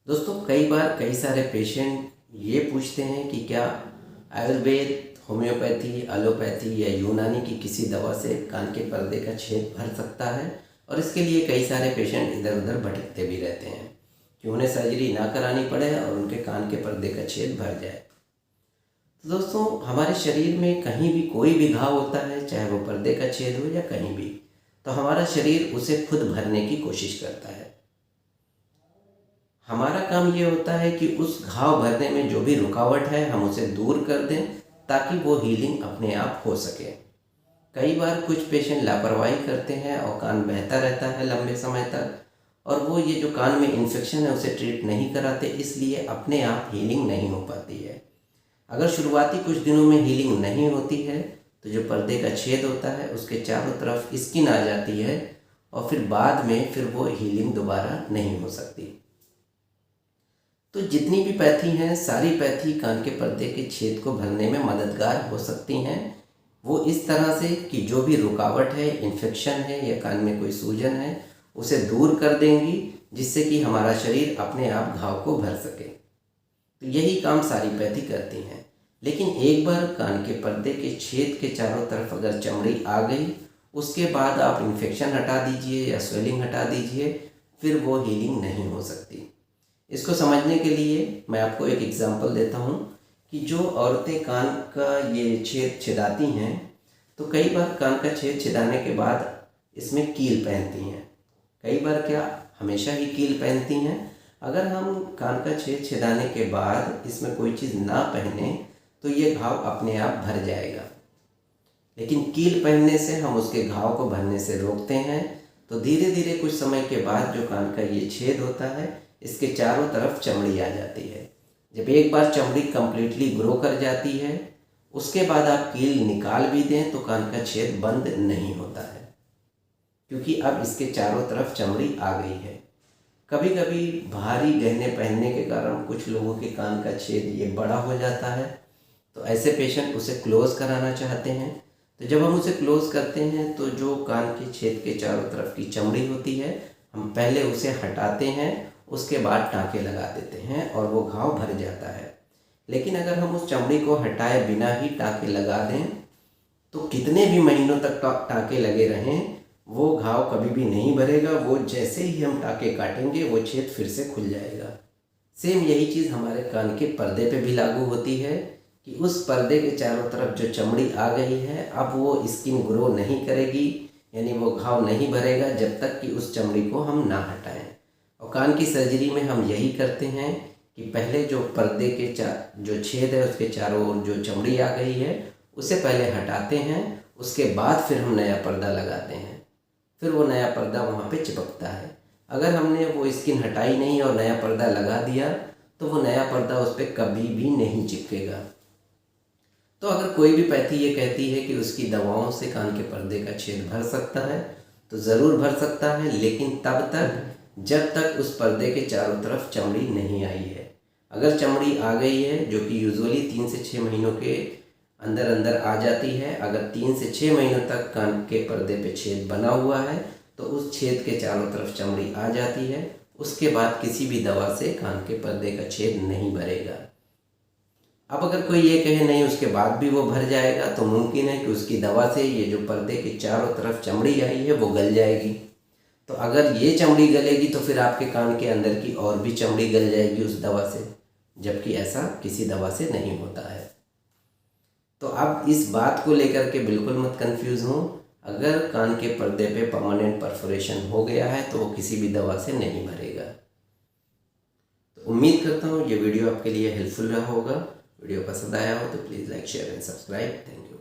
दोस्तों कई बार कई सारे पेशेंट ये पूछते हैं कि क्या आयुर्वेद, होम्योपैथी, एलोपैथी या यूनानी की किसी दवा से कान के पर्दे का छेद भर सकता है। और इसके लिए कई सारे पेशेंट इधर उधर भटकते भी रहते हैं कि उन्हें सर्जरी ना करानी पड़े और उनके कान के पर्दे का छेद भर जाए। तो दोस्तों हमारे शरीर में कहीं भी कोई भी घाव होता है, चाहे वो पर्दे का छेद हो या कहीं भी, तो हमारा शरीर उसे खुद भरने की कोशिश करता है। हमारा काम ये होता है कि उस घाव भरने में जो भी रुकावट है हम उसे दूर कर दें ताकि वो हीलिंग अपने आप हो सके। कई बार कुछ पेशेंट लापरवाही करते हैं और कान बहता रहता है लंबे समय तक, और वो ये जो कान में इन्फेक्शन है उसे ट्रीट नहीं कराते, इसलिए अपने आप हीलिंग नहीं हो पाती है। अगर शुरुआती कुछ दिनों में हीलिंग नहीं होती है तो जो पर्दे का छेद होता है उसके चारों तरफ स्किन आ जाती है और फिर बाद में वो हीलिंग दोबारा नहीं हो सकती। तो जितनी भी पैथी हैं सारी पैथी कान के पर्दे के छेद को भरने में मददगार हो सकती हैं। वो इस तरह से कि जो भी रुकावट है, इन्फेक्शन है या कान में कोई सूजन है, उसे दूर कर देंगी, जिससे कि हमारा शरीर अपने आप घाव को भर सके। तो यही काम सारी पैथी करती हैं। लेकिन एक बार कान के पर्दे के छेद के चारों तरफ अगर चमड़ी आ गई, उसके बाद आप इन्फेक्शन हटा दीजिए या स्वेलिंग हटा दीजिए, फिर वो हीलिंग नहीं हो सकती। इसको समझने के लिए मैं आपको एक एग्जांपल देता हूँ कि जो औरतें कान का ये छेद छिदाती हैं, तो कई बार कान का छेद छिदाने के बाद इसमें कील पहनती हैं। कई बार क्या, हमेशा ही कील पहनती हैं। अगर हम कान का छेद छिदाने के बाद इसमें कोई चीज़ ना पहने तो ये घाव अपने आप भर जाएगा। लेकिन कील पहनने से हम उसके घाव को भरने से रोकते हैं। तो धीरे धीरे कुछ समय के बाद जो कान का ये छेद होता है, इसके चारों तरफ चमड़ी आ जाती है। जब एक बार चमड़ी कंप्लीटली ग्रो कर जाती है, उसके बाद आप कील निकाल भी दें तो कान का छेद बंद नहीं होता है, क्योंकि अब इसके चारों तरफ चमड़ी आ गई है। कभी कभी भारी गहने पहनने के कारण कुछ लोगों के कान का छेद ये बड़ा हो जाता है, तो ऐसे पेशेंट उसे क्लोज़ कराना चाहते हैं। तो जब हम उसे क्लोज़ करते हैं तो जो कान के छेद के चारों तरफ की चमड़ी होती है, हम पहले उसे हटाते हैं, उसके बाद टाँके लगा देते हैं और वो घाव भर जाता है। लेकिन अगर हम उस चमड़ी को हटाए बिना ही टाँके लगा दें तो कितने भी महीनों तक टाँके लगे रहें, वो घाव कभी भी नहीं भरेगा। वो जैसे ही हम टाँके काटेंगे वो छेद फिर से खुल जाएगा। सेम यही चीज़ हमारे कान के पर्दे पे भी लागू होती है कि उस पर्दे के चारों तरफ जो चमड़ी आ गई है, अब वो स्किन ग्रो नहीं करेगी, यानी वो घाव नहीं भरेगा जब तक कि उस चमड़ी को हम ना हटाएं। और कान की सर्जरी में हम यही करते हैं कि पहले जो पर्दे के जो छेद है उसके चारों ओर जो चमड़ी आ गई है उसे पहले हटाते हैं, उसके बाद फिर हम नया पर्दा लगाते हैं। फिर वो नया पर्दा वहाँ पे चिपकता है। अगर हमने वो स्किन हटाई नहीं और नया पर्दा लगा दिया तो वो नया पर्दा उस पर कभी भी नहीं चिपकेगा। तो अगर कोई भी पैथी ये कहती है कि उसकी दवाओं से कान के पर्दे का छेद भर सकता है, तो ज़रूर भर सकता है, लेकिन तब तक जब तक उस पर्दे के चारों तरफ चमड़ी नहीं आई है। अगर चमड़ी आ गई है, जो कि यूजुअली 3 से 6 महीनों के अंदर अंदर आ जाती है, अगर 3 से 6 महीनों तक कान के पर्दे पे छेद बना हुआ है तो उस छेद के चारों तरफ चमड़ी आ जाती है, उसके बाद किसी भी दवा से कान के पर्दे का छेद नहीं भरेगा। अब अगर कोई ये कहे नहीं उसके बाद भी वो भर जाएगा, तो मुमकिन है कि उसकी दवा से ये जो पर्दे के चारों तरफ चमड़ी आई है वो गल जाएगी। तो अगर ये चमड़ी गलेगी तो फिर आपके कान के अंदर की और भी चमड़ी गल जाएगी उस दवा से, जबकि ऐसा किसी दवा से नहीं होता है। तो आप इस बात को लेकर के बिल्कुल मत कंफ्यूज हो। अगर कान के पर्दे पे परमानेंट परफोरेशन हो गया है तो वो किसी भी दवा से नहीं भरेगा। तो उम्मीद करता हूँ ये वीडियो आपके लिए हेल्पफुल रहा होगा। वीडियो पसंद आया हो तो please like, share and subscribe. Thank you.